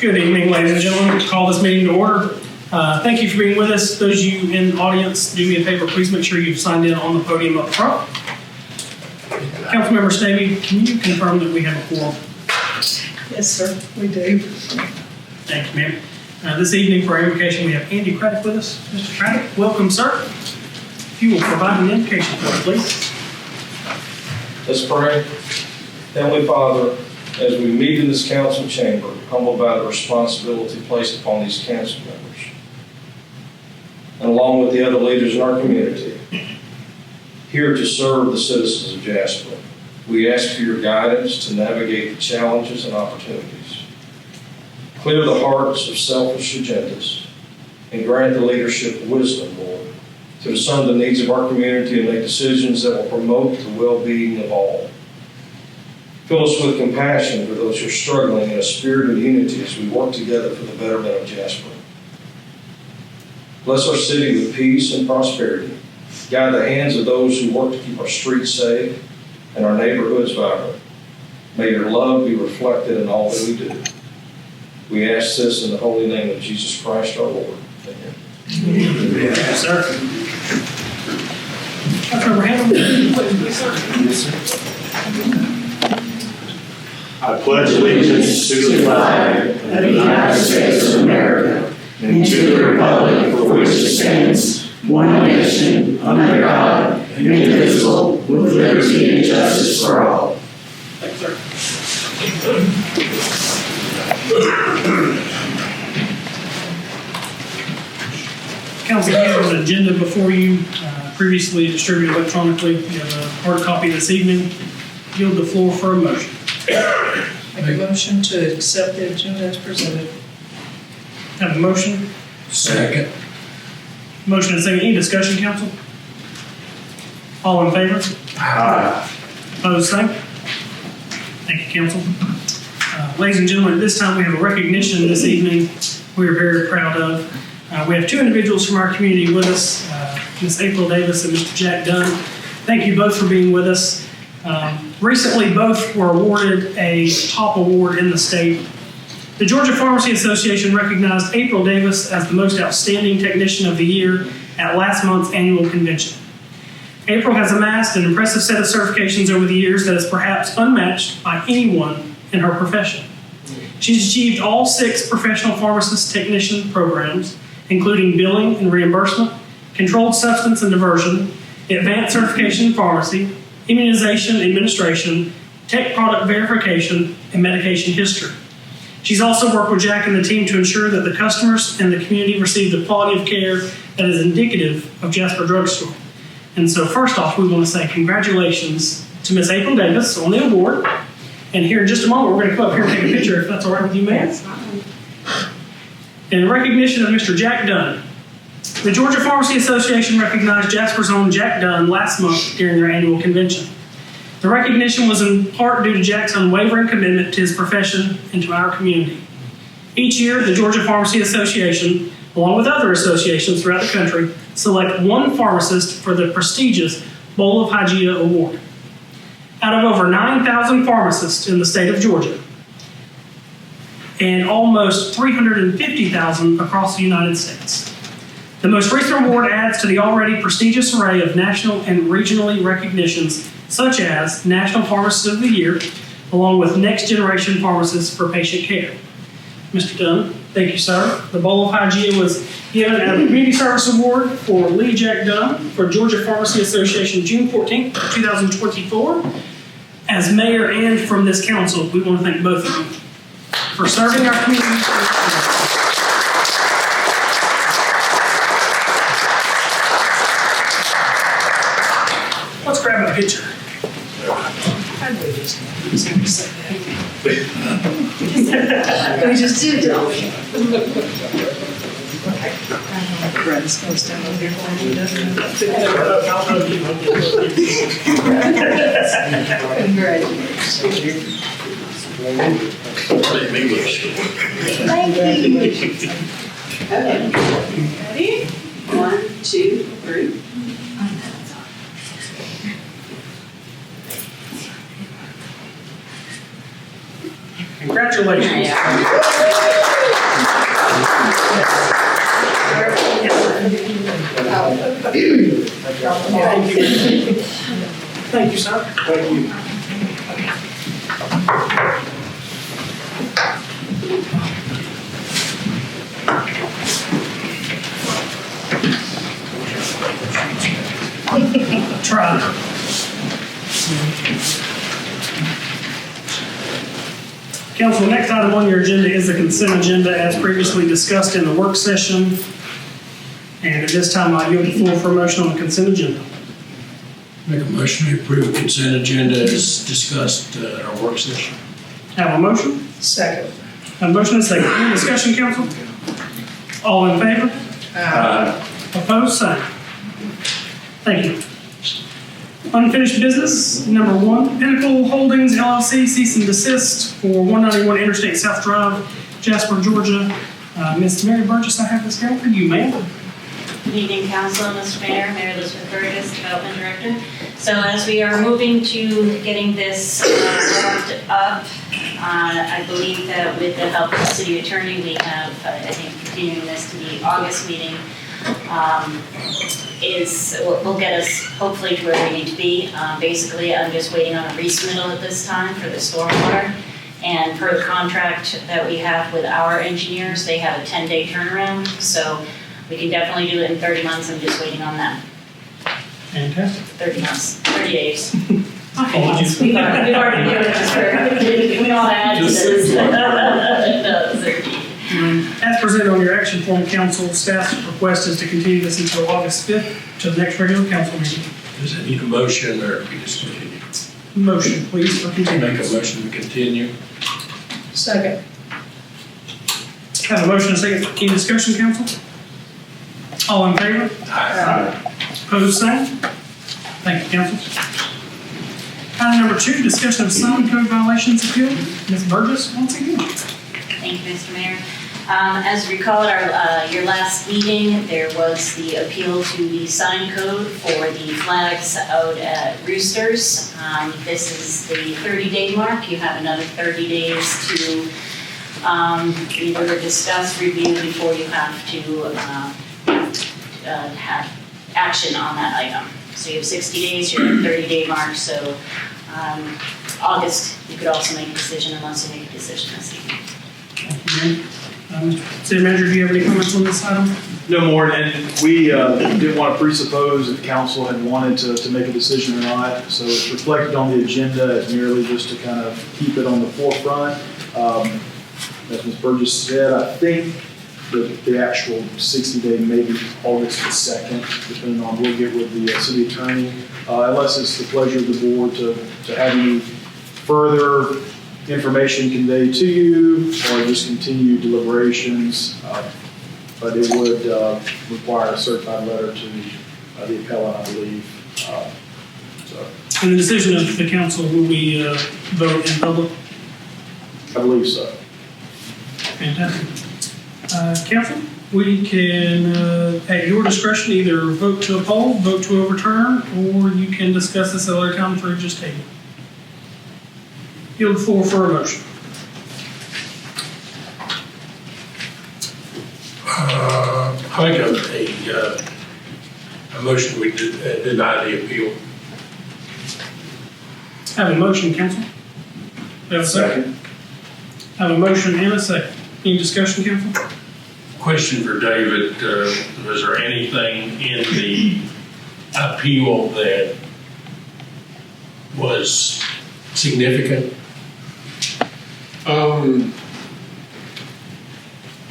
Good evening, ladies and gentlemen. Call this meeting to order. Thank you for being with us. Those of you in the audience, do me a favor, please make sure you've signed in on the podium up front. Councilmember Stabey, can you confirm that we have a quorum? Yes, sir, we do. Thank you, ma'am. This evening for our invocation, we have Andy Craddock with us. Mr. Craddock, welcome, sir. If you will provide an invocation for us, please. Let's pray. Heavenly Father, as we meet in this council chamber, humbled by the responsibility placed upon these council members, and along with the other leaders in our community, here to serve the citizens of Jasper, we ask for your guidance to navigate the challenges and opportunities. Clear the hearts of selfish agendas and grant the leadership wisdom, Lord, to discern the needs of our community and make decisions that will promote the well-being of all. Fill us with compassion for those who are struggling in a spirit of unity as we work together for the betterment of Jasper. Bless our city with peace and prosperity. Guide the hands of those who work to keep our streets safe and our neighborhoods vibrant. May your love be reflected in all that we do. We ask this in the holy name of Jesus Christ our Lord. Amen. Yes, sir. Councilmember Hamilton, please, sir. Yes, sir. I pledge allegiance to the flag of the United States of America and to the republic for which it stands, one nation, under God, indivisible, with liberty and justice for all. Thank you, sir. Council, you have an agenda before you, previously distributed electronically. You have a hard copy this evening. Yield the floor for a motion. Make a motion to accept the agenda as presented. Have a motion? Second. Motion and second. Any discussion, council? All in favor? Aye. Opposed, same. Thank you, council. Ladies and gentlemen, at this time we have a recognition this evening we are very proud of. We have two individuals from our community with us, Ms. April Davis and Mr. Jack Dunn. Thank you both for being with us. Recently, both were awarded a top award in the state. The Georgia Pharmacy Association recognized April Davis as the most outstanding technician of the year at last month's annual convention. April has amassed an impressive set of certifications over the years that is perhaps unmatched by anyone in her profession. She's achieved all 6 professional pharmacist technician programs, including billing and reimbursement, controlled substance and diversion, advanced certification in pharmacy, immunization administration, tech product verification, and medication history. She's also worked with Jack and the team to ensure that the customers and the community receive the quality of care that is indicative of Jasper Drugstore. And so first off, we want to say congratulations to Ms. April Davis on the award. And here in just a moment, we're going to come up here and take a picture, if that's all right with you, ma'am. In recognition of Mr. Jack Dunn, the Georgia Pharmacy Association recognized Jasper's own Jack Dunn last month during their annual convention. The recognition was in part due to Jack's unwavering commitment to his profession and to our community. Each year, the Georgia Pharmacy Association, along with other associations throughout the country, select one pharmacist for the prestigious Bowl of Hygiea Award. Out of over 9,000 pharmacists in the state of Georgia, and almost 350,000 across the United States. The most recent award adds to the already prestigious array of national and regionally recognitions, such as National Pharmacist of the Year, along with Next Generation Pharmacist for Patient Care. Mr. Dunn, thank you, sir. The Bowl of Hygiea was given as a Community Service Award for Lee Jack Dunn for Georgia Pharmacy Association June 14th, 2024. As mayor and from this council, we want to thank both of you for serving our community. Let's grab a picture. I knew he was going to say that. We just did, don't we? Brad's going to stand over here for you, doesn't he? Congratulations. Thank you. Okay. Ready? 1, 2, 3. Congratulations. Thank you, sir. Thank you. Try. Council, next item on your agenda is the consent agenda as previously discussed in the work session. And at this time, I yield the floor for a motion on the consent agenda. Make a motion to approve the consent agenda as discussed at our work session. Have a motion? Second. Have a motion and a second. Any discussion, council? All in favor? Opposed, same. Thank you. Unfinished business, number 1, Pinnacle Holdings LLC, cease and desist for 191 Interstate South Drive, Jasper, Georgia. Ms. Mary Burgess, I have this down for you, ma'am. Good evening, Council, Mr. Mayor, Mayor Elizabeth Burgess, Development Director. So as we are moving to getting this wrapped up, I believe that with the help of the City Attorney, we have, I think, continuing this to the August meeting, will get us hopefully to where we need to be. Basically, I'm just waiting on a resubmittal at this time for the stormwater. And per the contract that we have with our engineers, they have a 10-day turnaround. So we can definitely do it in 30 months. I'm just waiting on that. Fantastic. 30 months, 30 days. Apologies. We've already given this for, we all add to this. No, 30. As presented on your action form, council, staff's request is to continue this until August 5th to the next regular council meeting. Does it need a motion or we just continue? Motion, please, for Make a continuance. motion to continue. Second. Have a motion and a second. Any discussion, council? All in favor? Opposed, same. Thank you, council. Item number 2, discussion of sign code violations appeal. Ms. Burgess, once again. Thank you, Mr. Mayor. As you recall at your last meeting, there was the appeal to the sign code for the flags out at Roosters. This is the 30-day mark. You have another 30 days to either discuss, review before you have to have action on that item. So you have 60 days, you're at the 30-day mark, so August, you could also make a decision unless you make a decision this evening. Thank you, ma'am. City Manager, do you have any comments on this item? No more, and we didn't want to presuppose that the council had wanted to make a decision or not, so it's reflected on the agenda as merely just to kind of keep it on the forefront. As Ms. Burgess said, I think the actual 60-day may be August the 2nd, depending on, we'll get with the city attorney, unless it's the pleasure of the board to have any further information conveyed to you or just continue deliberations. But it would require a certified letter to the appellant, I believe. And the decision of the council will be voted in public? I believe so. Fantastic. Council, we can, at your discretion, either vote to uphold, vote to overturn, or you can discuss this at other time through just table. Yield the floor for a motion. I make a motion we deny the appeal. Have a motion, council. Have a second. Have a motion and a second. Any discussion, council? Question for David, was there anything in the appeal that was significant?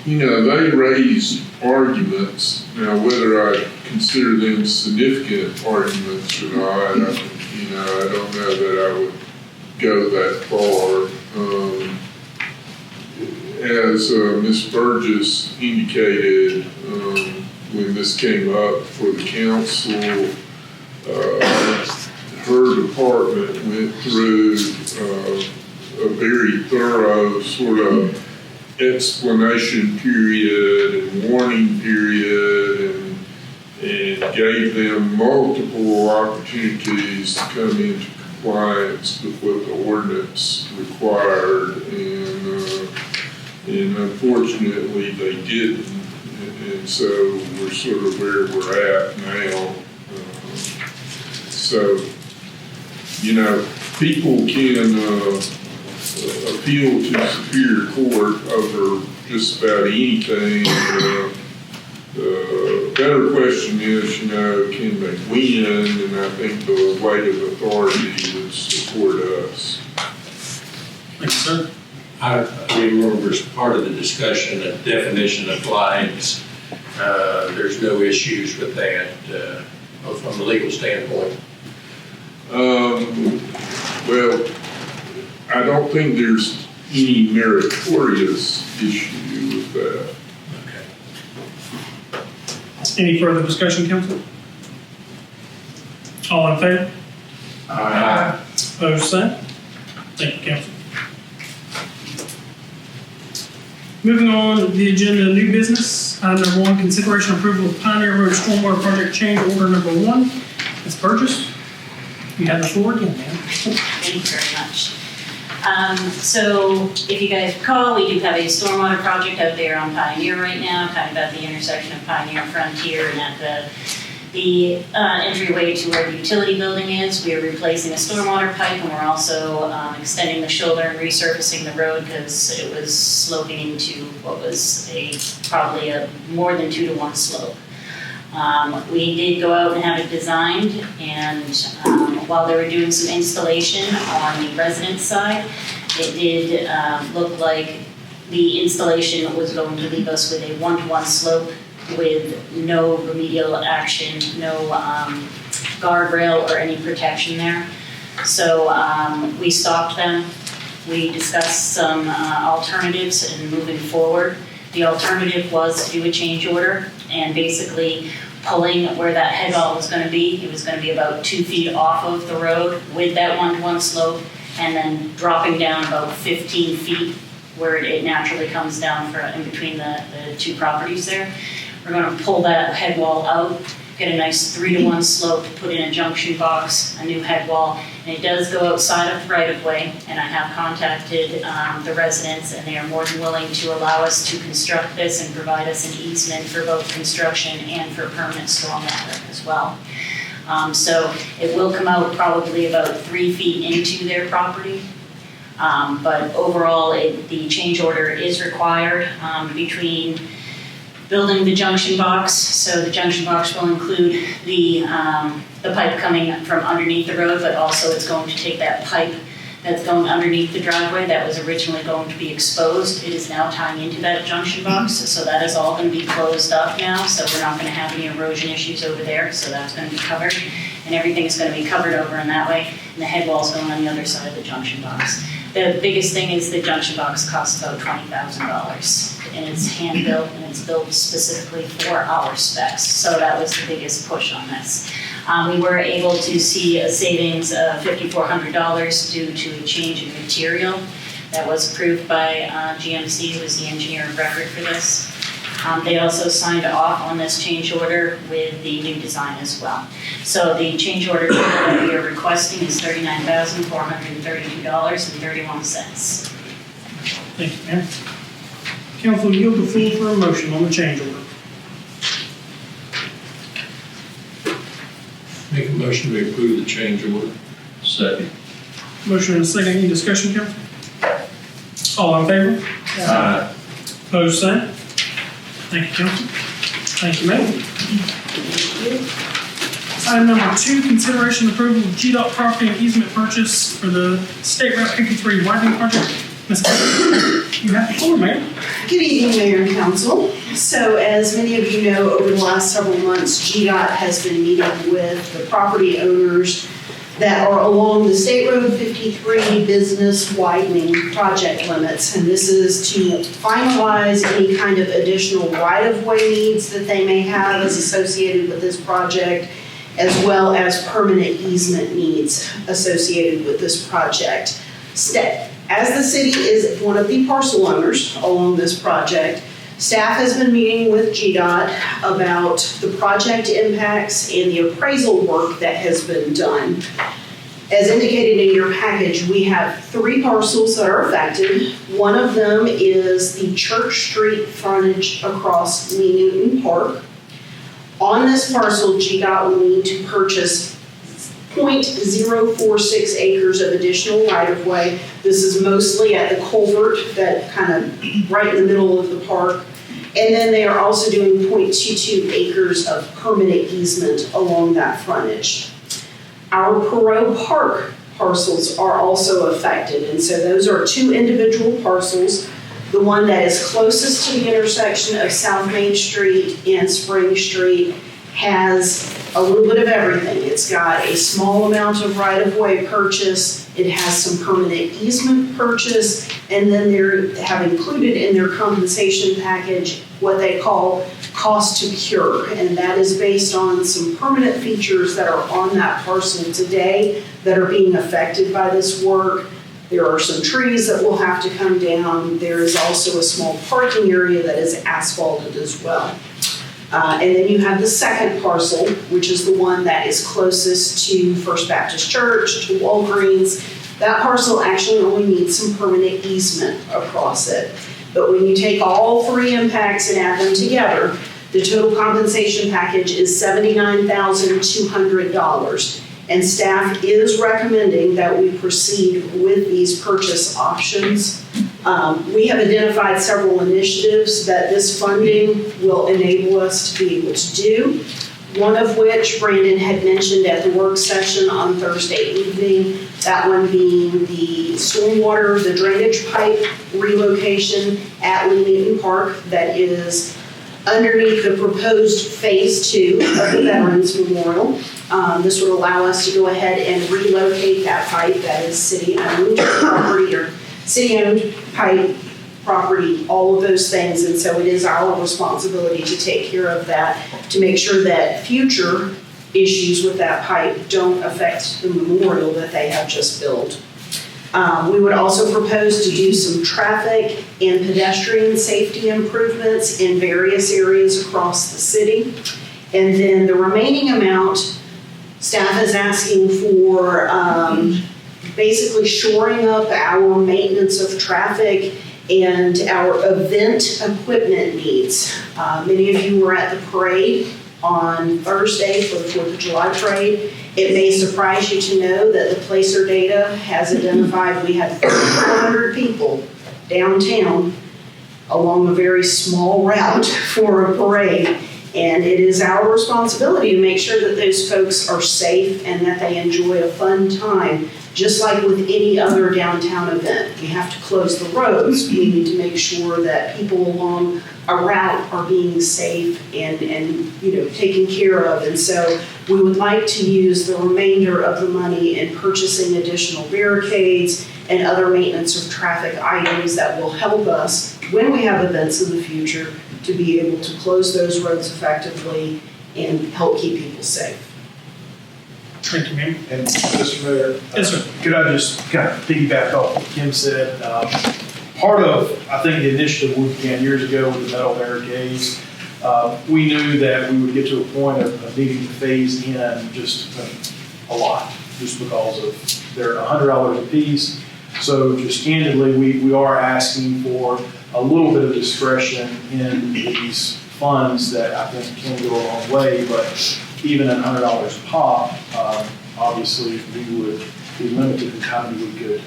They raised arguments. Now, whether I consider them significant arguments or not, I don't know that I would go that far. As Ms. Burgess indicated, when this came up for the council, her department went through a very thorough sort of explanation period and warning period and gave them multiple opportunities to come into compliance with what the ordinance required. And And unfortunately, they didn't. And so we're sort of where we're at now. So, you know, people can appeal to Superior Court over just about anything. The better question is, you know, can they win? And I think the weight of authority would support us. Thank you, sir. I remember as part of the discussion, the definition of flags, there's no issues with that from a legal standpoint. Well, I don't think there's any meritorious issue with that. Okay. Any further discussion, council? All in favor? Aye. Opposed, same. Thank you, council. Moving on to the agenda, new business. Item number 1, consideration approval of Pioneer Road Stormwater Project Change Order number 1. It's purchased. You have the floor again, ma'am. Thank you very much. So if you guys recall, we do have a stormwater project out there on Pioneer right now, kind of at the intersection of Pioneer and Frontier and at the entryway to where the utility building is. We are replacing a stormwater pipe, and we're also extending the shoulder and resurfacing the road because it was sloping into what was probably a more than 2-to-1 slope. We did go out and have it designed, and while they were doing some installation on the residence side, it did look like the installation was going to leave us with a 1-to-1 slope with no remedial action, no guardrail or any protection there. So we stopped them. We discussed some alternatives and moving forward. The alternative was to do a change order and basically pulling where that head wall was going to be. It was going to be about 2 feet off of the road with that 1-to-1 slope, and then dropping down about 15 feet where it naturally comes down in between the two properties there. We're going to pull that head wall out, get a nice 3-to-1 slope, put in a junction box, a new head wall, and it does go outside of the right-of-way, and I have contacted the residents, and they are more than willing to allow us to construct this and provide us an easement for both construction and for permanent stormwater as well. So it will come out probably about 3 feet into their property, but overall the change order is required between building the junction box. So the junction box will include the pipe coming from underneath the road, but also it's going to take that pipe that's going underneath the driveway that was originally going to be exposed. It is now tying into that junction box, so that is all going to be closed up now, so we're not going to have any erosion issues over there, so that's going to be covered, and everything is going to be covered over in that way, and the head wall's going on the other side of the junction box. The biggest thing is the junction box costs about $20,000, and it's hand-built, and it's built specifically for our specs, so that was the biggest push on this. We were able to see a savings of $5,400 due to a change in material that was approved by GMC, who was the engineer of record for this. They also signed off on this change order with the new design as well. So the change order that we are requesting is $39,432.31. Thank you, ma'am. Council, yield the floor for a motion on the change order. Make a motion to approve the change order. Second. Motion and a second. Any discussion, council? All in favor? Aye. Opposed, same. Thank you, council. Thank you, ma'am. Item number 2, consideration approval of GDOT property and easement purchase for the State Route 53 widening project. Ms. Clerk, you have the floor, ma'am. Good evening, Mayor and Council. So as many of you know, over the last several months, GDOT has been meeting with the property owners that are along the State Road 53 business widening project limits. And this is to finalize any kind of additional right-of-way needs that they may have as associated with this project, as well as permanent easement needs associated with this project. As the city is one of the parcel owners along this project, staff has been meeting with GDOT about the project impacts and the appraisal work that has been done. As indicated in your package, we have 3 parcels that are affected. One of them is the Church Street frontage across Lee Newton Park. On this parcel, GDOT will need to purchase 0.046 acres of additional right-of-way. This is mostly at the culvert that kind of right in the middle of the park. And then they are also doing 0.22 acres of permanent easement along that frontage. Our Perot Park parcels are also affected, and so those are 2 individual parcels. The one that is closest to the intersection of South Main Street and Spring Street has a little bit of everything. It's got a small amount of right-of-way purchase, it has some permanent easement purchase, and then they have included in their compensation package what they call cost to cure, and that is based on some permanent features that are on that parcel today that are being affected by this work. There are some trees that will have to come down. There is also a small parking area that is asphalted as well. And then you have the second parcel, which is the one that is closest to First Baptist Church, to Walgreens. That parcel actually only needs some permanent easement across it. But when you take all 3 impacts and add them together, the total compensation package is $79,200. And staff is recommending that we proceed with these purchase options. We have identified several initiatives that this funding will enable us to be able to do. One of which Brandon had mentioned at the work session on Thursday evening, that one being the stormwater, the drainage pipe relocation at Lee Newton Park that is underneath the proposed phase 2 of the Veterans Memorial. This would allow us to go ahead and relocate that pipe that is city-owned property or city-owned pipe property, all of those things. And so it is our responsibility to take care of that, to make sure that future issues with that pipe don't affect the memorial that they have just built. We would also propose to do some traffic and pedestrian safety improvements in various areas across the city. And then the remaining amount, staff is asking for basically shoring up our maintenance of traffic and our event equipment needs. Many of you were at the parade on Thursday for the 4th of July parade. It may surprise you to know that the Placer data has identified we had 400 people downtown along a very small route for a parade. And it is our responsibility to make sure that those folks are safe and that they enjoy a fun time. Just like with any other downtown event, we have to close the roads. We need to make sure that people along a route are being safe and taken care of. And so we would like to use the remainder of the money in purchasing additional barricades and other maintenance of traffic items that will help us when we have events in the future to be able to close those roads effectively and help keep people safe. Thank you, ma'am. And Mr. Mayor, Yes, sir. Could I just kind of piggyback off what Kim said? Part of, I think, the initiative we began years ago with the metal barricades, we knew that we would get to a point of needing to phase in just a lot, just because of they're $100 a piece. So just candidly, we are asking for a little bit of discretion in these funds that I think can go a long way, but even at $100 a pop, obviously we would be limited in how many we could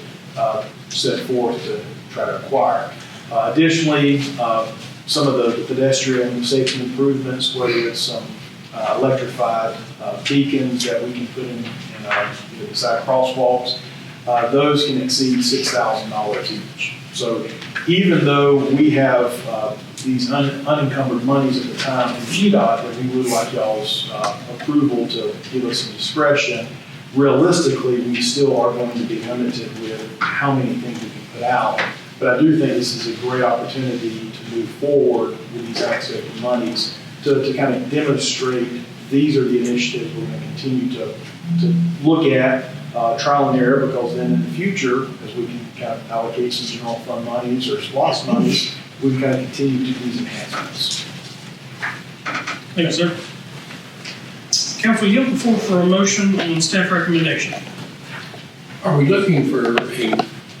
set forth to try to acquire. Additionally, some of the pedestrian safety improvements, whether it's some electrified beacons that we can put in beside crosswalks, those can exceed $6,000 each. So even though we have these unencumbered monies at the time from GDOT that we would like y'all's approval to give us some discretion, realistically, we still are going to be limited with how many things we can put out. But I do think this is a great opportunity to move forward with these access monies to kind of demonstrate these are the initiatives we're going to continue to look at, trial and error, because then in the future, as we can kind of allocate some general fund monies or SPOS monies, we can kind of continue to do these enhancements. Thank you, sir. Council, yield the floor for a motion on staff recommendation. Are we looking for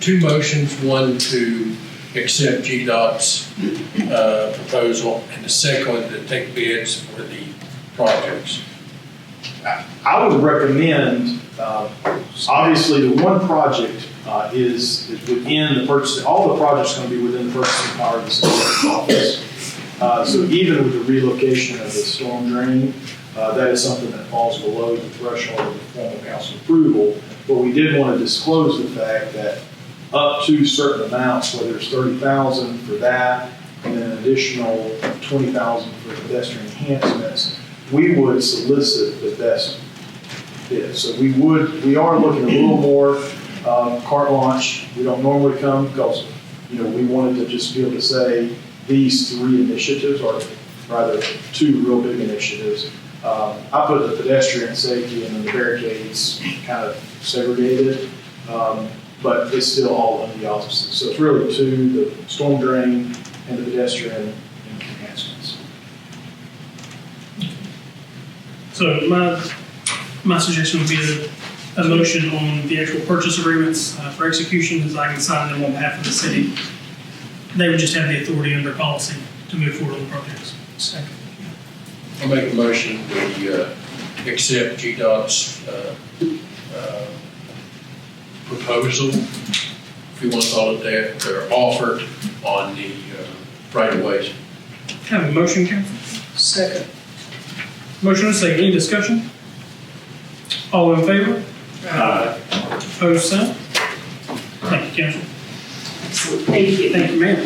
two motions, one to accept GDOT's proposal, and the second one to take bids for the projects? I would recommend, obviously, the one project is within the purchasing, all the projects are going to be within the purchasing power of the city office. So even with the relocation of the storm drain, that is something that falls below the threshold of the formal council approval. But we did want to disclose the fact that up to certain amounts, whether it's $30,000 for that, and then an additional $20,000 for pedestrian enhancements, we would solicit the best bid. So we are looking a little more carte blanche. We don't normally come because, we wanted to just be able to say these three initiatives, or rather two real big initiatives. I put the pedestrian safety and then the barricades kind of segregated, but it's still all under the auspices. So it's really two, the storm drain and the pedestrian enhancements. So my suggestion would be a motion on the actual purchase agreements for execution, as I can sign them on behalf of the city. They would just have the authority under policy to move forward on the projects. Second. I'll make a motion we accept GDOT's proposal, if you want to call it that, their offer on the right-of-ways. Have a motion, Council? Second. Motion and second. Any discussion? All in favor? Opposed, same. Thank you, Council. Thank you. Thank you, ma'am.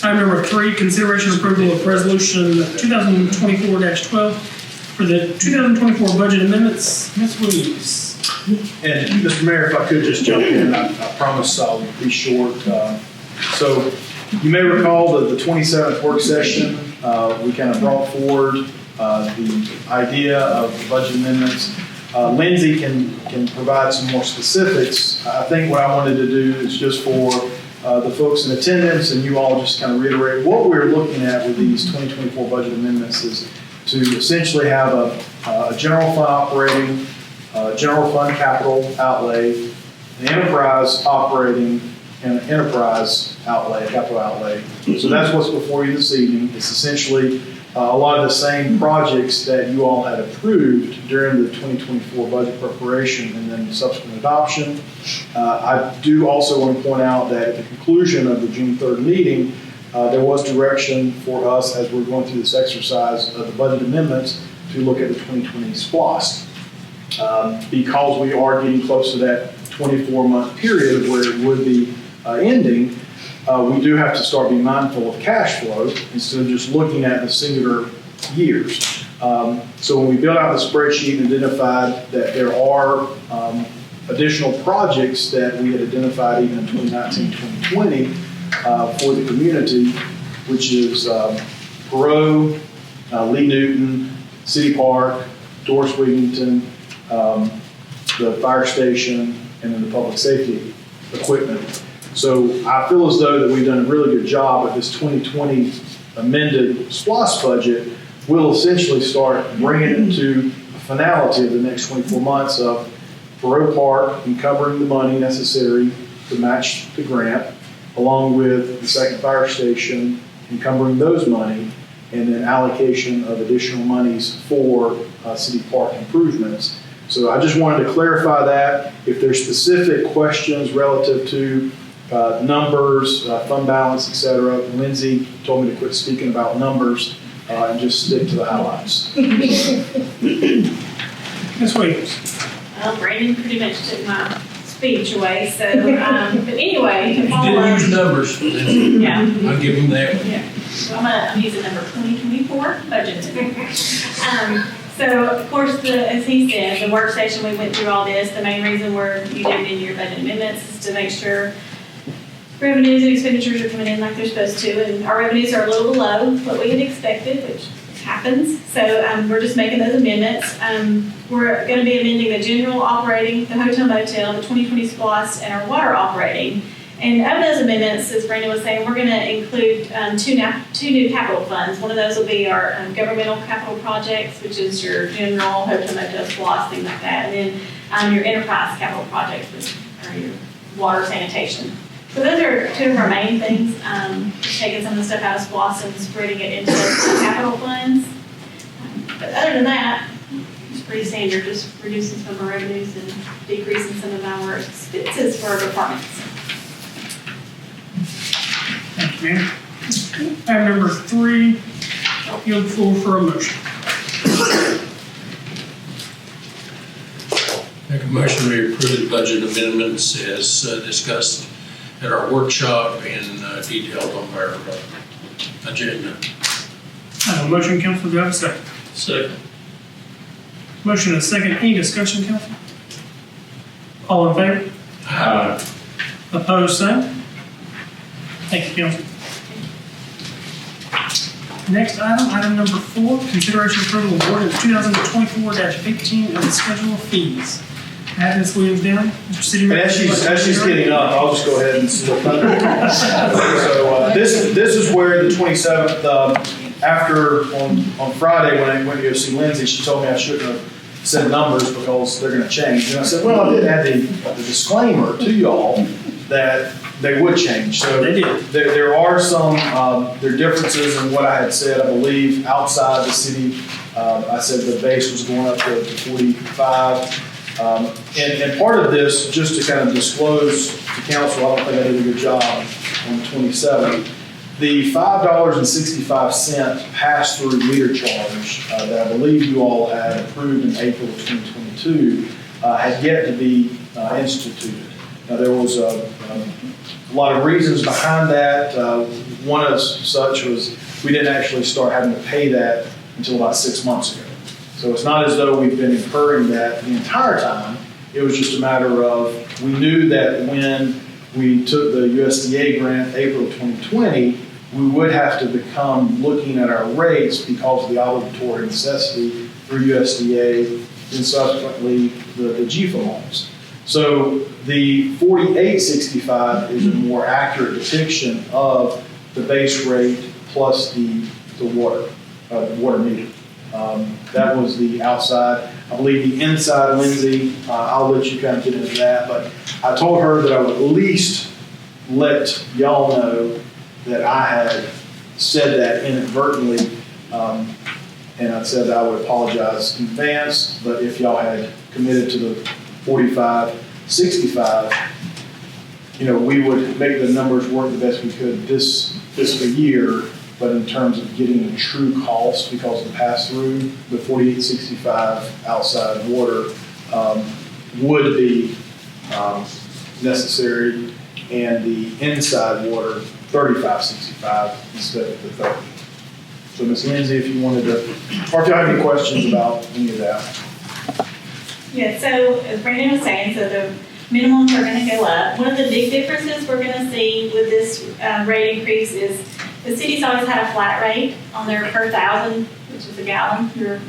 Item number 3, consideration and approval of resolution 2024-12 for the 2024 budget amendments. Ms. Williams. And Mr. Mayor, if I could just jump in, I promise I'll be short. So you may recall the 27th work session, we kind of brought forward the idea of the budget amendments. Lindsay can provide some more specifics. I think what I wanted to do is just for the folks in attendance and you all just kind of reiterate what we're looking at with these 2024 budget amendments is to essentially have a general fund operating, general fund capital outlay, an enterprise operating, and an enterprise outlay, capital outlay. So that's what's before you this evening. It's essentially a lot of the same projects that you all had approved during the 2024 budget preparation and then subsequent adoption. I do also want to point out that at the conclusion of the June 3rd meeting, there was direction for us as we're going through this exercise of the budget amendments to look at the 2020 SPLOST. Because we are getting close to that 24-month period where it would be ending, we do have to start being mindful of cash flow instead of just looking at the singular years. So when we built out the spreadsheet and identified that there are additional projects that we had identified even in 2019-2020 for the community, which is Perot, Lee Newton, City Park, Doris Wigington, the fire station, and then the public safety equipment. So I feel as though that we've done a really good job at this 2020 amended SPLOST budget. We'll essentially start bringing it to a finality of the next 24 months of Perot Park encumbering the money necessary to match the grant, along with the second fire station encumbering those money, and then allocation of additional monies for city park improvements. So I just wanted to clarify that. If there's specific questions relative to numbers, fund balance, et cetera, Lindsay told me to quit speaking about numbers and just stick to the highlights. Ms. Williams. Well, Brandon pretty much took my speech away, so, but anyway, to You follow didn't up. use numbers, Yeah. I'll give them that one. Yeah, so I'm using number 2024 budget. So, of course, as he said, the work session, we went through all this. The main reason you did it in your budget amendments is to make sure revenues and expenditures are coming in like they're supposed to, and our revenues are a little below what we had expected, which happens. So we're just making those amendments. We're going to be amending the general operating, the hotel motel, the 2020 SPLOST, and our water operating. And of those amendments, as Brandon was saying, we're going to include two new capital funds. One of those will be our governmental capital projects, which is your general, hotel, motel, SPLOST, things like that. And then your enterprise capital projects, which are your water sanitation. So those are two of our main things, taking some of the stuff out of SPLOST and spreading it into capital funds. But other than that, it's pretty standard, just reducing some of our revenues and decreasing some of our expenses for our departments. Thank you, ma'am. Item number 3, I'll yield the floor for a motion. Make a motion to approve the budget amendments as discussed at our workshop and detailed on our agenda. I have a motion, council. Do I have a second? Second. Motion and a second. Any discussion, council? All in favor? Aye. Opposed, same. Thank you, council. Next item, item number 4, consideration approval of ordinance 2024-18 of the schedule of fees. Ms. Williams down, Mr. City And Manager. as she's getting up, I'll just go ahead and slip under. So this is where the 27th, after on Friday when I went to go see Lindsay, she told me I shouldn't have said numbers because they're going to change. And I said, well, I did add the disclaimer to y'all that they would change. So They did. there are some there are differences in what I had said. I believe outside the city, I said the base was going up to 45. And part of this, just to kind of disclose to council, I don't think I did a good job on 27. The $5.65 pass-through meter charge that I believe you all had approved in April of 2022 had yet to be instituted. Now, there was a lot of reasons behind that. One of such was we didn't actually start having to pay that until about 6 months ago. So it's not as though we've been incurring that the entire time. It was just a matter of we knew that when we took the USDA grant April of 2020, we would have to become looking at our rates because of the obligatory necessity for USDA and subsequently the GFA loans. So the 4865 is a more accurate depiction of the base rate plus the water meter. That was the outside. I believe the inside, Lindsay, I'll let you kind of get into that, but I told her that I would at least let y'all know that I had said that inadvertently, and I said that I would apologize in advance, but if y'all had committed to the 45-65, we would make the numbers work the best we could this fiscal year. But in terms of getting the true cost, because of the pass-through, the 4865 outside water would be necessary, and the inside water 3565 instead of the 30. So, Ms. Lindsay, if you wanted to, or if you have any questions about any of that. Yeah, so as Brandon was saying, so the minimums are going to go up. One of the big differences we're going to see with this rate increase is the city's always had a flat rate on their per thousand, which is a gallon, your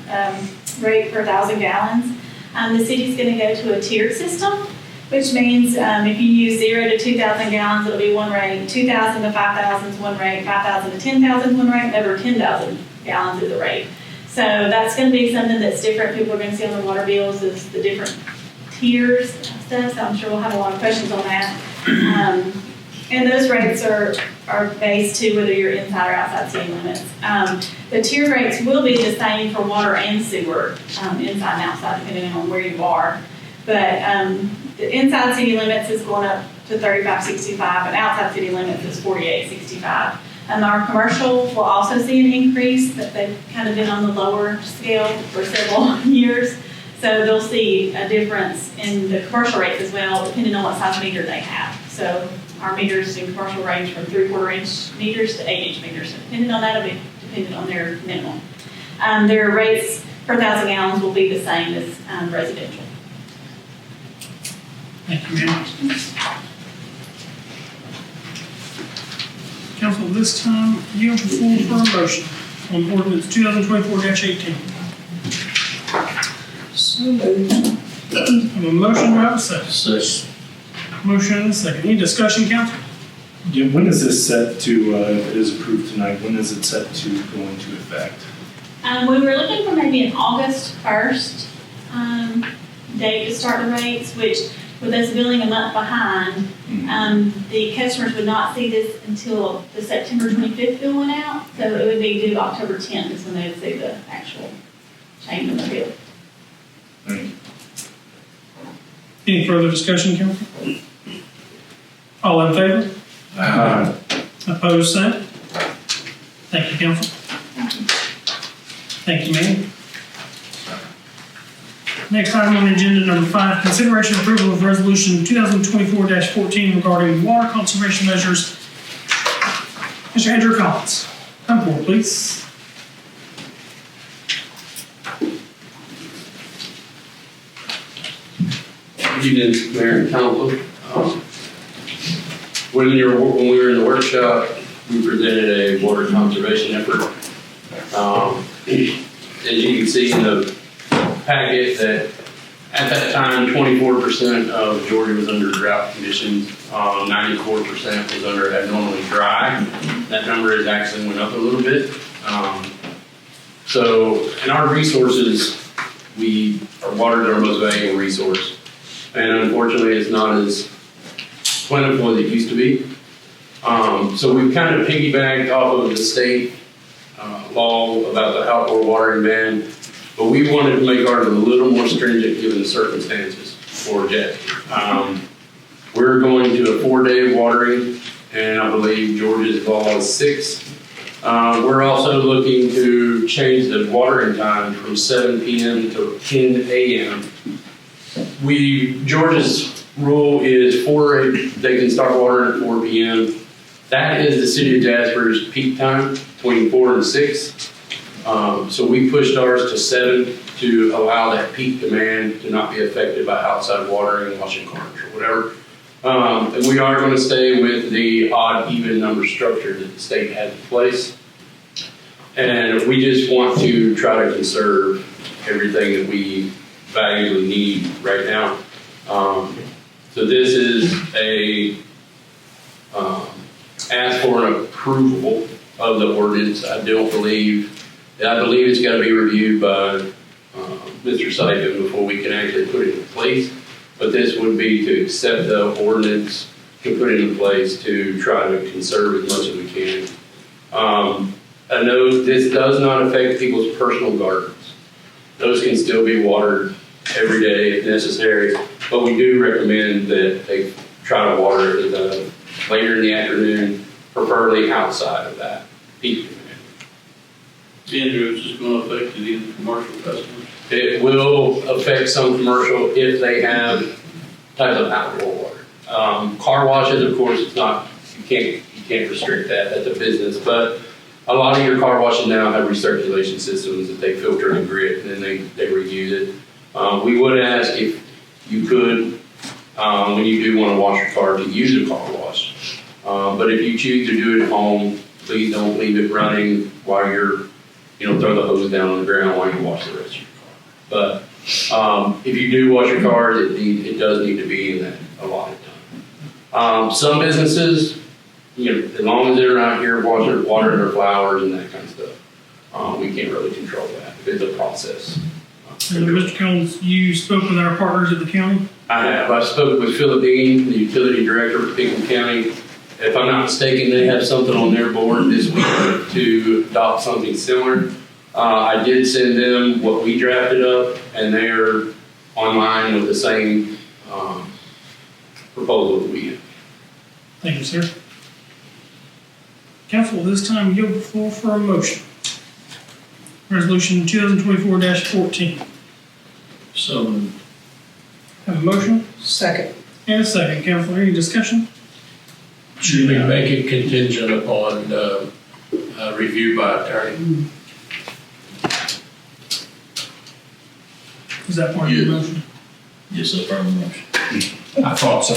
rate per 1,000 gallons. The city's going to go to a tiered system, which means if you use 0 to 2,000 gallons, it'll be one rate. 2,000 to 5,000 is one rate. 5,000 to 10,000 is one rate. Over 10,000 gallons is a rate. So that's going to be something that's different. People are going to see on their water bills is the different tiers and stuff. So I'm sure we'll have a lot of questions on that. And those rates are based to whether you're inside or outside city limits. The tier rates will be the same for water and sewer, inside and outside, depending on where you are. But the inside city limits is going up to 3565, and outside city limits is 4865. Our commercial will also see an increase, but they've kind of been on the lower scale for several years. So they'll see a difference in the commercial rates as well, depending on what size meter they have. So our meters in commercial range from 3/4 inch meters to 8-inch meters. So depending on that, it'll be dependent on their minimum. Their rates per 1,000 gallons will be the same as residential. Thank you, ma'am. Council, this time, you have the floor for a motion on ordinance 2024-18. So moved. I have a motion, do I have a second? Six. Motion and a second. Any discussion, council? Yeah, when is this set to, if it is approved tonight, when is it set to go into effect? We were looking for maybe an August 1st date to start the rates, which with us billing a month behind, the customers would not see this until the September 25th bill went out. So it would be due October 10th is when they would see the actual change in the bill. Any further discussion, council? All in favor? Opposed, same. Thank you, council. Thank you, ma'am. Next item on the agenda, number 5, consideration and approval of resolution 2024-14 regarding water conservation measures. Mr. Andrew Collins, come forward, please. Good evening, Mayor and Council. When we were in the workshop, we presented a water conservation effort. As you can see in the packet, that at that time, 24% of Georgia was under drought conditions, 94% was under abnormally dry. That number has actually went up a little bit. So in our resources, our water is our most valuable resource. And unfortunately, it's not as plentiful as it used to be. So we've kind of piggybacked off of the state law about the outdoor watering ban, but we wanted to make ours a little more stringent given the circumstances for Jasper. We're going to a 4-day watering, and I believe Georgia's law is 6. We're also looking to change the watering time from 7 p.m. to 10 a.m. Georgia's rule is they can start watering at 4 p.m. That is the city of Jasper's peak time, between 4 and 6. So we pushed ours to 7 to allow that peak demand to not be affected by outside watering, washing cars, or whatever. And we are going to stay with the odd, even number structure that the state has in place. And we just want to try to conserve everything that we valuably need right now. So this is ask for an approval of the ordinance. I believe it's got to be reviewed by Mr. Syphon before we can actually put it in place. But this would be to accept the ordinance to put it in place to try to conserve as much as we can. I know this does not affect people's personal gardens. Those can still be watered every day if necessary, but we do recommend that they try to water it later in the afternoon, preferably outside of that peak demand. Andrew, is this going to affect the commercial customers? It will affect some commercial if they have types of outdoor water. Car washes, of course, it's not. You can't restrict that. That's a business, but a lot of your car washes now have recirculation systems that they filter and grit, and then they reuse it. We would ask if you could, when you do want to wash your car, to use a car wash. But if you choose to do it at home, please don't leave it running while you're, throw the hose down on the ground while you wash the rest of your car. But if you do wash your car, it does need to be in that allotted time. Some businesses, as long as they're out here watering their flowers and that kind of stuff, we can't really control that. It's a process. Mr. Collins, you spoke with our partners at the county? I have. I spoke with Philip Dean, the utility director of Pinnacle County. If I'm not mistaken, they have something on their board this week to adopt something similar. I did send them what we drafted up, and they're online with the same proposal that we have. Thank you, sir. Council, this time yield the floor for a motion. Resolution 2024-14. So moved. Have a motion? Second. And a second. Council, any discussion? Should we make it contingent upon review by attorney? Is that part of your motion? Yes, that's part of the motion. I thought so.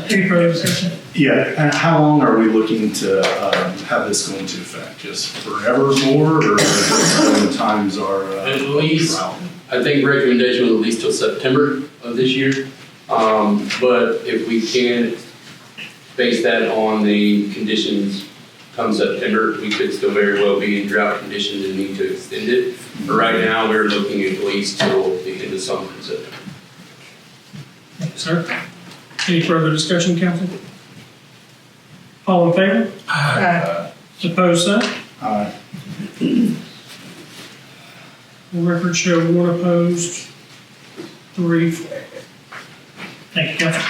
Any further discussion? Yeah, and how long are we looking to have this go into effect? Just forever more, or just when times are at least, I think recommendation was at least till September of this year. But if we can base that on the conditions come September, we could still very well be in drought conditions and need to extend it. But right now, we're looking at least till the end of summer in September. Thank you, sir. Any further discussion, council? All in favor? Aye. Opposed, sir? Aye. The record show 1 opposed, 3 for. Thank you, council.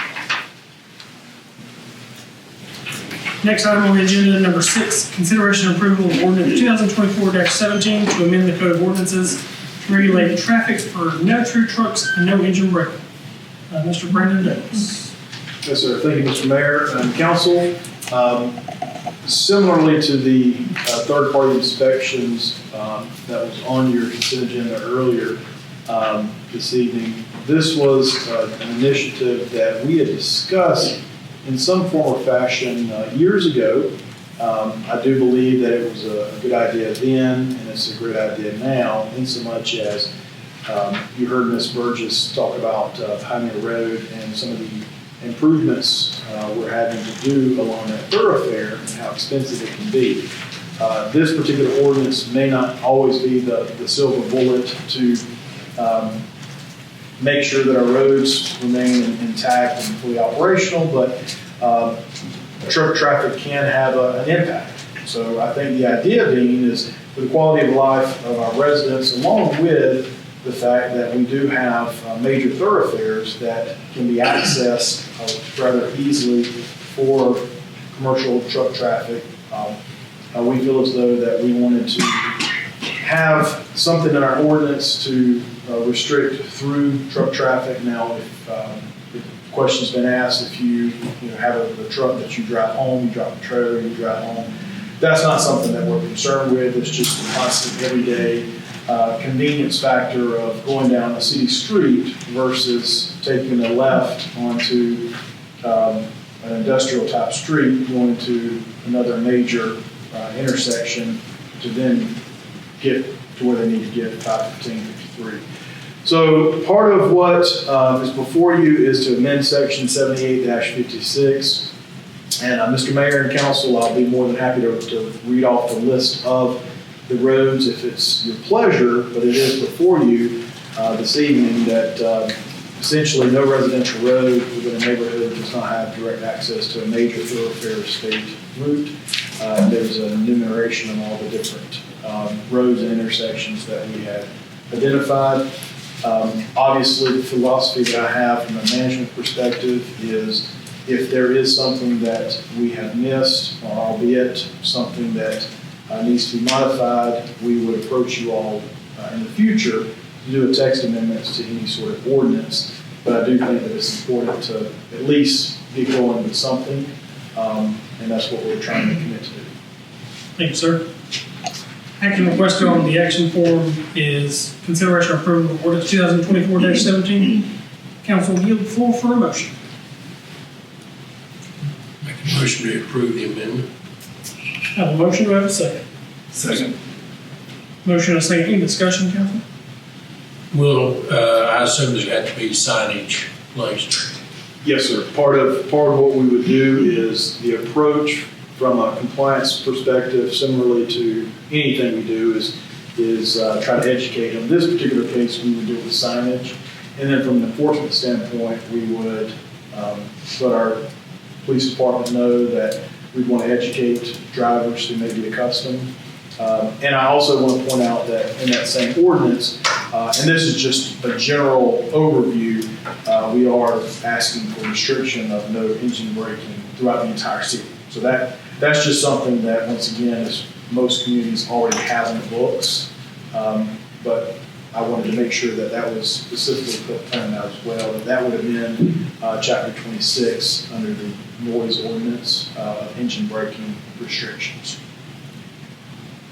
Next item on the agenda, number 6, consideration and approval of ordinance 2024-17 to amend the code of ordinances to regulate traffic for no-through trucks and no engine braking. Mr. Brandon Davis. Yes, sir. Thank you, Mr. Mayor and council. Similarly to the third-party inspections that was on your consent agenda earlier this evening, this was an initiative that we had discussed in some form or fashion years ago. I do believe that it was a good idea then, and it's a great idea now, in so much as you heard Ms. Burgess talk about Pioneer Road and some of the improvements we're having to do along that thoroughfare and how expensive it can be. This particular ordinance may not always be the silver bullet to make sure that our roads remain intact and fully operational, but truck traffic can have an impact. So I think the idea being is for the quality of life of our residents, along with the fact that we do have major thoroughfares that can be accessed rather easily for commercial truck traffic. We feel as though that we wanted to have something in our ordinance to restrict through truck traffic. Now, if the question's been asked, if you have a truck that you drive home, you drive a trailer, you drive home, that's not something that we're concerned with. It's just a constant, everyday convenience factor of going down a city street versus taking a left onto an industrial type street, going to another major intersection to then get to where they need to get at 515-53. So part of what is before you is to amend section 78-56. And Mr. Mayor and Council, I'll be more than happy to read off the list of the roads if it's your pleasure, but it is before you this evening that essentially no residential road within a neighborhood does not have direct access to a major thoroughfare state route. There's an enumeration of all the different roads and intersections that we have identified. Obviously, the philosophy that I have from a management perspective is if there is something that we have missed, or albeit something that needs to be modified, we would approach you all in the future to do a text amendments to any sort of ordinance. But I do think that it's important to at least get going with something, and that's what we're trying to commit to do. Thank you, sir. Action requested on the action form is consideration or approval of ordinance 2024-17. Council yield the floor for a motion. Make a motion to approve the amendment. I have a motion, do I have a second? Second. Motion and a second, any discussion, council? Well, I assume there's got to be signage placed. Yes, sir. Part of what we would do is the approach from a compliance perspective, similarly to anything we do, is try to educate. In this particular case, we would do it with signage. And then from an enforcement standpoint, we would let our police department know that we want to educate drivers who may be accustomed. And I also want to point out that in that same ordinance, and this is just a general overview, we are asking for restriction of no engine braking throughout the entire city. So that's just something that, once again, is most communities already have in the books. But I wanted to make sure that that was specifically put out as well. That would have been Chapter 26 under the noise ordinance of engine braking restrictions.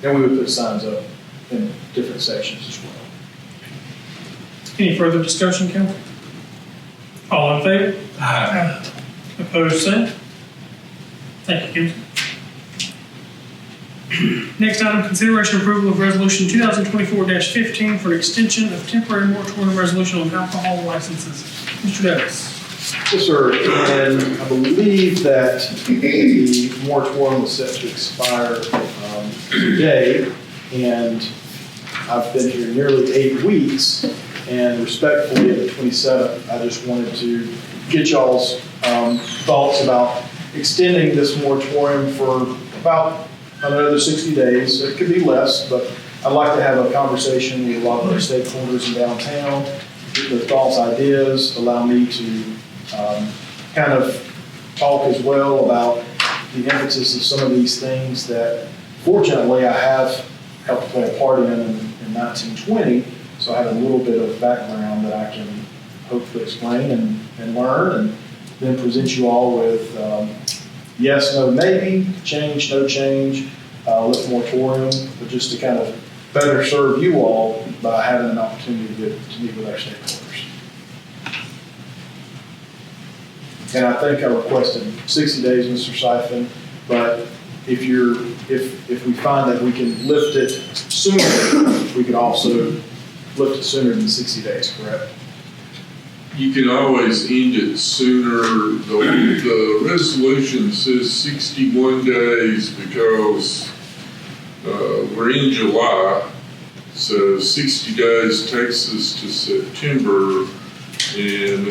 And we would put signs up in different sections as well. Any further discussion, council? All in favor? Aye. Opposed, say. Thank you, council. Next item, consideration approval of resolution 2024-15 for an extension of temporary moratorium resolution on alcohol licenses. Mr. Davis. Yes, sir, and I believe that the moratorium was set to expire today, and I've been here nearly 8 weeks, and respectfully, at the 27th, I just wanted to get y'all's thoughts about extending this moratorium for about another 60 days. It could be less, but I'd like to have a conversation with a lot of our stakeholders in downtown, get their thoughts, ideas, allow me to kind of talk as well about the emphasis of some of these things that fortunately I have helped play a part in 1920, so I have a little bit of background that I can hopefully explain and learn, and then present you all with yes, no, maybe, change, no change, lift moratorium, but just to kind of better serve you all by having an opportunity to meet with our stakeholders. And I think I requested 60 days, Mr. Siphon, but if we find that we can lift it sooner, we can also lift it sooner than 60 days, correct? You can always end it sooner. The resolution says 61 days because we're in July, so 60 days takes us to September, and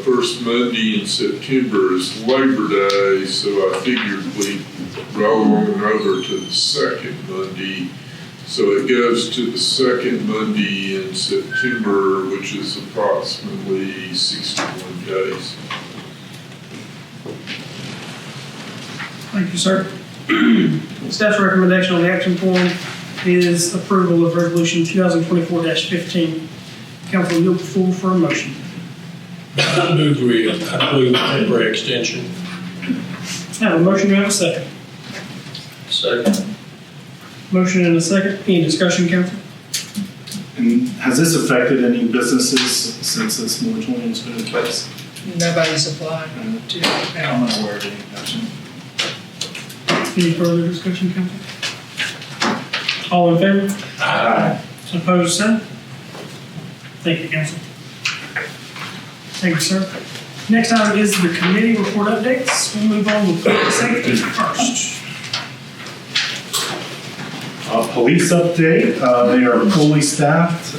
first Monday in September is Labor Day, so I figured we'd roll on over to the second Monday. So it goes to the second Monday in September, which is approximately 61 days. Thank you, sir. Staff's recommendation on the action form is approval of resolution 2024-15. Council, yield the floor for a motion. I move we approve the temporary extension. I have a motion, do I have a second? Second. Motion and a second. Any discussion, council? And has this affected any businesses since this moratorium's been in place? Nobody's applying to it now. I'm not aware of any action. Any further discussion, council? All in favor? Aye. Opposed, same? Thank you, council. Thank you, sir. Next item is the committee report updates. We'll move on with public safety first. Police update, they are fully staffed,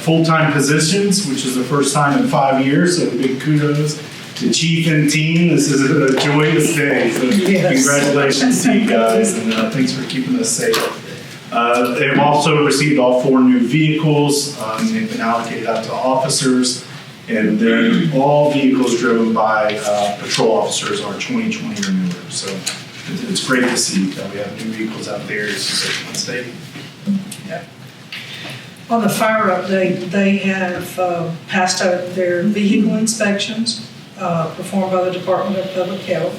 full-time positions, which is the first time in 5 years, so big kudos to chief and team. This is a joyous day, so Congratulations to you guys, and thanks for keeping us safe. They've also received all 4 new vehicles. They've been allocated out to officers, and they're all vehicles driven by patrol officers, our 2020 renewers. So it's great to see that we have new vehicles out there. It's such a fun state. Yeah. On the fire update, they have passed out their vehicle inspections performed by the Department of Public Health.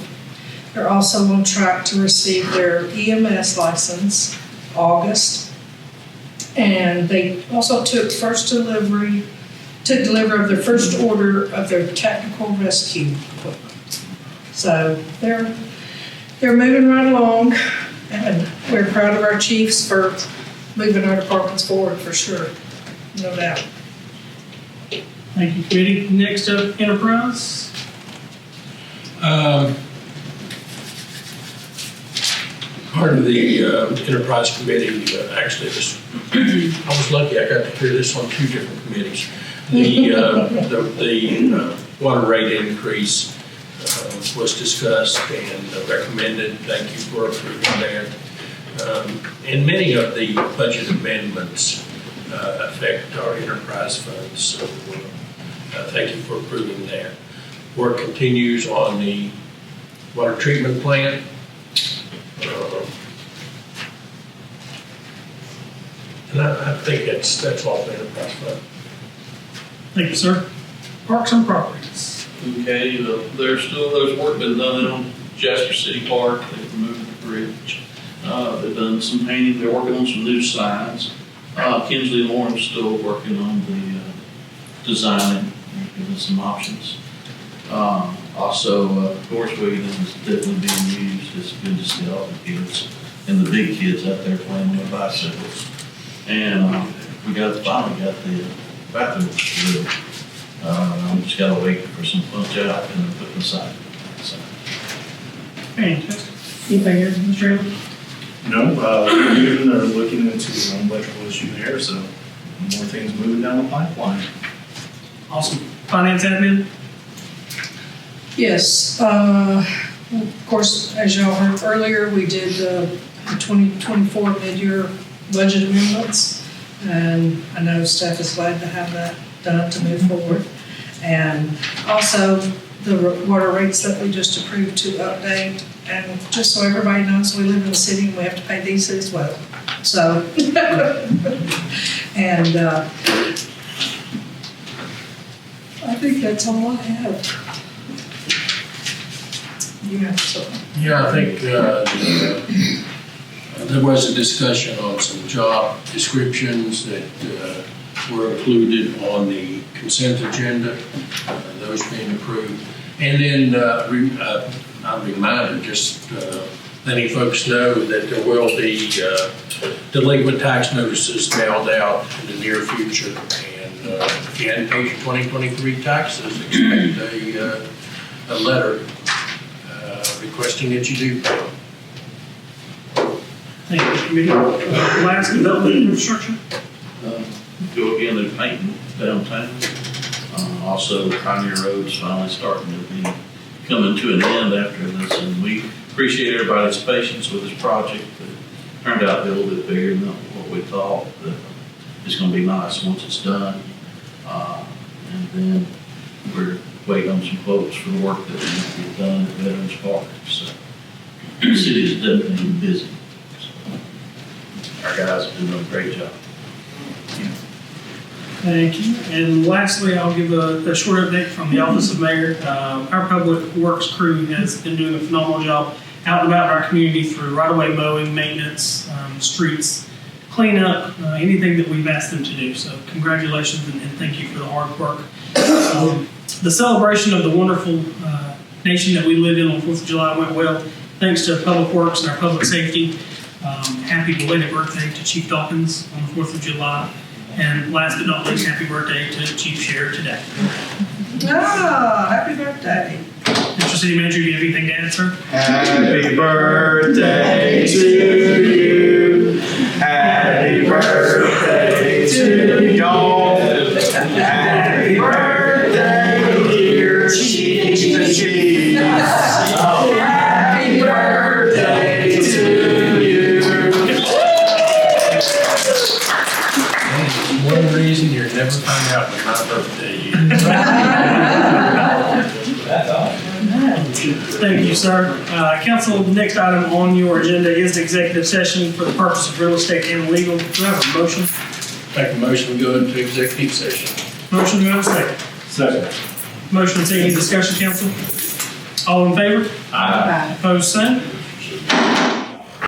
They're also on track to receive their EMS license August. And they also took delivery of their first order of their technical rescue equipment. So they're moving right along, and we're proud of our chiefs for moving our departments forward, for sure, no doubt. Thank you, committee. Next up, Enterprise. Part of the Enterprise Committee, actually, I was lucky, I got to hear this on 2 different committees. The water rate increase was discussed and recommended. Thank you for approving that. And many of the budget amendments affect our enterprise funds, so thank you for approving that. Work continues on the water treatment plant. And I think that's all the enterprise fund. Thank you, sir. Parks and Properties. Okay, there's work been done on Jasper City Park. They've removed the bridge. They've done some painting. They're working on some new signs. Kinsley and Lauren's still working on the design and giving some options. Also, North Williams is definitely being used. It's good to see all the kids and the big kids out there playing with bicycles. And we finally got the bathroom I'm just gotta wait for some punch out and then put the sign. So, Fantastic. Anything else, Mr. Chairman? No, even they're looking into an electrical issue there, so more things moving down the pipeline. Awesome. Finance admin? Yes, of course, as y'all heard earlier, we did the 2024 mid-year budget amendments. And I know staff is glad to have that done to move forward. And also the water rates that we just approved to update. And just so everybody knows, we live in the city and we have to pay these as well. So, and I think that's all I have. You have something? Yeah, I think there was a discussion on some job descriptions that were included on the consent agenda, those being approved. And then a reminder, just letting folks know that there will be delinquent tax notices mailed out in the near future. And if you hadn't paid your 2023 taxes, expect a letter requesting that you do pay. Thank you, Committee. Last development infrastructure? Go again to painting downtown. Also, Pioneer Road's finally starting to be coming to an end after this, and we appreciate everybody's patience with this project. It turned out to be a little bit bigger than what we thought, but it's going to be nice once it's done. And then we're waiting on some quotes for the work that needs to get done at Veterans Park. So the city is definitely busy. So our guys are doing a great job. Thank you. And lastly, I'll give a short update from the Office of Mayor. Our Public Works crew has been doing a phenomenal job out and about in our community through right-of-way mowing, maintenance, streets, cleanup, anything that we've asked them to do. So congratulations and thank you for the hard work. The celebration of the wonderful nation that we live in on 4th of July went well, thanks to Public Works and our public safety. Happy belated birthday to Chief Dawkins on the 4th of July. And last but not least, happy birthday to Chief Sheriff today. Ah, happy birthday. Mr. City Manager, do you have anything to add, sir? Happy birthday to you. Happy birthday to y'all. Happy birthday, dear Chief. Happy birthday to you. One reason you'll never find out when my birthday is. That's awesome. Thank you, sir. Council, the next item on your agenda is an executive session for the purpose of real estate and legal. Do I have a motion? Make a motion to go into executive session. Motion, do I have a second? Second. Motion, any discussion, council? All in favor? Bye. Opposed, same.